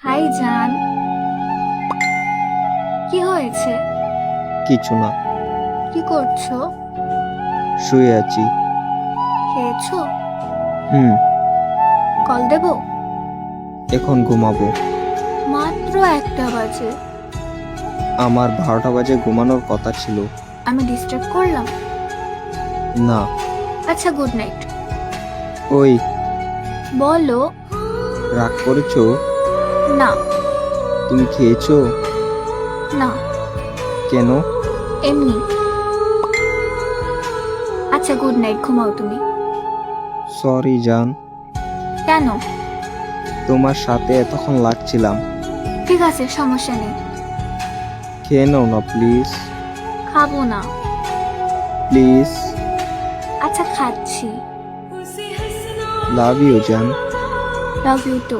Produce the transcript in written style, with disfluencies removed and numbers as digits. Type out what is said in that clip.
High জান, কি হয়েছে? কিছু না, কি করছো? শুয়ে আছি। খেয়েছো? হুম। কল দেবো? এখন ঘুমাবো। মাত্র 1টা বাজে। আমার 12টা বাজে ঘুমানোর কথা ছিল। আমি ডিস্টার্ব করলাম? না। আচ্ছা, গুড নাইট। ওই, বলো। রাগ করেছো? না। তুমি খেয়েছো? না, কেন? এমনি। আচ্ছা, গুড নাইট, ঘুমাও তুমি। সরি জান, কেন? তোমার সাথে এতক্ষণ লাগছিলাম। ঠিক আছে, সমস্যা নেই। খেয়ে নাও না প্লিজ। খাবো না। প্লিজ। আচ্ছা, খাচ্ছি। লাভ ইউ জান। Love you two.